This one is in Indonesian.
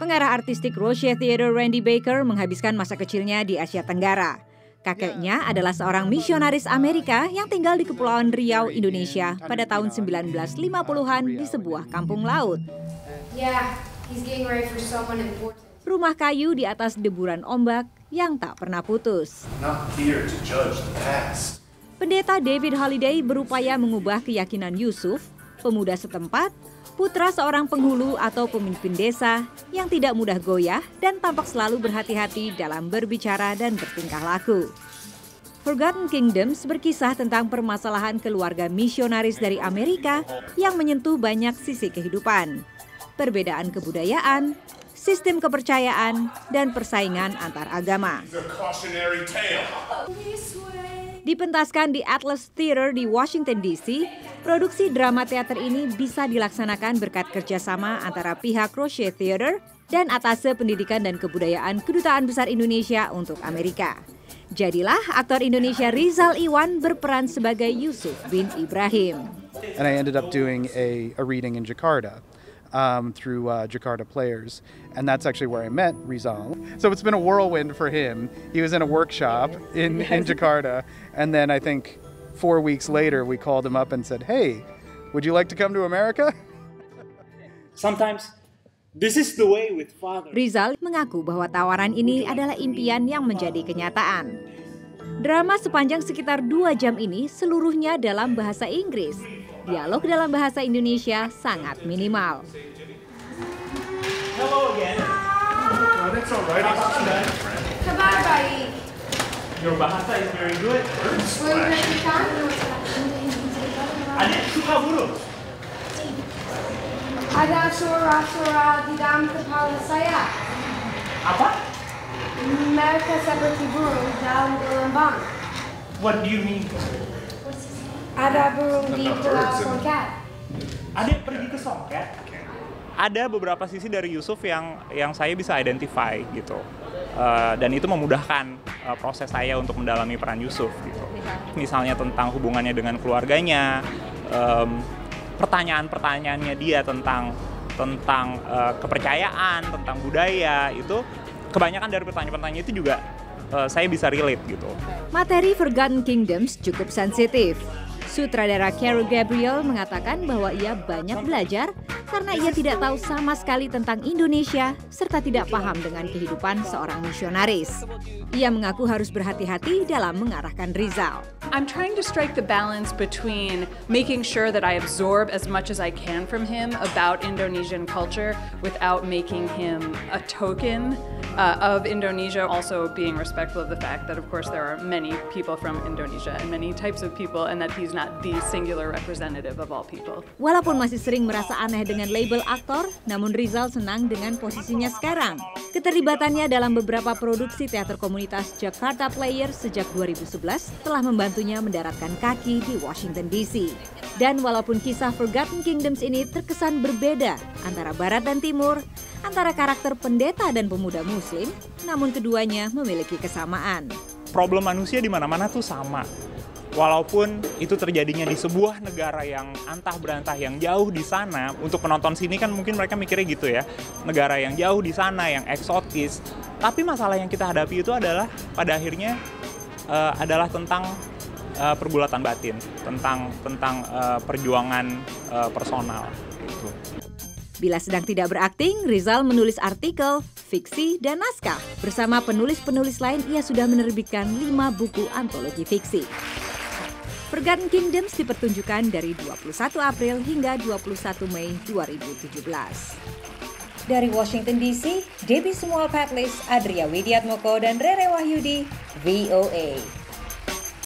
Pengarah artistik Roche Theater Randy Baker menghabiskan masa kecilnya di Asia Tenggara. Kakeknya adalah seorang misionaris Amerika yang tinggal di Kepulauan Riau, Indonesia pada tahun 1950-an di sebuah kampung laut. Rumah kayu di atas deburan ombak yang tak pernah putus. Pendeta David Holiday berupaya mengubah keyakinan Yusuf, pemuda setempat, putra seorang penghulu atau pemimpin desa yang tidak mudah goyah dan tampak selalu berhati-hati dalam berbicara dan bertingkah laku. Forgotten Kingdoms berkisah tentang permasalahan keluarga misionaris dari Amerika yang menyentuh banyak sisi kehidupan, perbedaan kebudayaan, sistem kepercayaan, dan persaingan antar agama. Dipentaskan di Atlas Theater di Washington DC, produksi drama teater ini bisa dilaksanakan berkat kerjasama antara pihak Roche Theater dan Atase Pendidikan dan Kebudayaan Kedutaan Besar Indonesia untuk Amerika. Jadilah aktor Indonesia Rizal Iwan berperan sebagai Yusuf bin Ibrahim. And I ended up doing a reading in Jakarta. Through Jakarta Players, and that's actually where I met Rizal. So it's been a whirlwind for him. He was in a workshop in Jakarta, and then I think 4 weeks later we called him up and said, "Hey, would you like to come to America?" Sometimes this is the way with father. Rizal mengaku bahwa tawaran ini adalah impian yang menjadi kenyataan. Drama sepanjang sekitar 2 jam ini seluruhnya dalam bahasa Inggris. Dialog dalam bahasa Indonesia sangat minimal. Hello again. Oh, that's all right. Kabar baik. Your bahasa is very good. Uzbekistan. Adik suka burung? Ada suara-suara di dalam kepala saya. Apa? Mereka seperti burung dalam gelombang. What do you mean? Ada burung di Pulau Songket. Adik pergi ke Songket. Ada beberapa sisi dari Yusuf yang saya bisa identify gitu, dan itu memudahkan proses saya untuk mendalami peran Yusuf gitu. Misalnya tentang hubungannya dengan keluarganya, pertanyaan-pertanyaannya dia tentang kepercayaan, tentang budaya, itu kebanyakan dari pertanyaan-pertanyaan itu juga saya bisa relate gitu. Materi Forgotten Kingdoms cukup sensitif. Sutradara Carol Gabriel mengatakan bahwa ia banyak belajar karena ia tidak tahu sama sekali tentang Indonesia serta tidak paham dengan kehidupan seorang misionaris. Ia mengaku harus berhati-hati dalam mengarahkan Rizal. I'm trying to strike the balance between making sure that I absorb as much as I can from him about Indonesian culture without making him a token of Indonesia, also being respectful of the fact that of course there are many people from Indonesia and many types of people and that he's not the singular representative of all people. Walaupun masih sering merasa aneh dengan label aktor, namun Rizal senang dengan posisinya sekarang. Keterlibatannya dalam beberapa produksi teater komunitas Jakarta Players sejak 2011 telah membantunya mendaratkan kaki di Washington DC. Dan walaupun kisah Forgotten Kingdoms ini terkesan berbeda antara Barat dan Timur, antara karakter pendeta dan pemuda Muslim, namun keduanya memiliki kesamaan. Problem manusia di mana-mana tuh sama. Walaupun itu terjadinya di sebuah negara yang antah berantah yang jauh di sana, untuk penonton sini kan mungkin mereka mikirnya gitu ya, negara yang jauh di sana, yang eksotis. Tapi masalah yang kita hadapi itu adalah pada akhirnya adalah tentang pergulatan batin, tentang perjuangan personal. Gitu. Bila sedang tidak berakting, Rizal menulis artikel, fiksi, dan naskah. Bersama penulis-penulis lain, ia sudah menerbitkan 5 buku antologi fiksi. Forgotten Kingdoms dipertunjukkan dari 21 April hingga 21 Mei 2017. Dari Washington DC, Debbie Samuel Patlis, Adria Widiatmoko, dan Rere Wahyudi, VOA.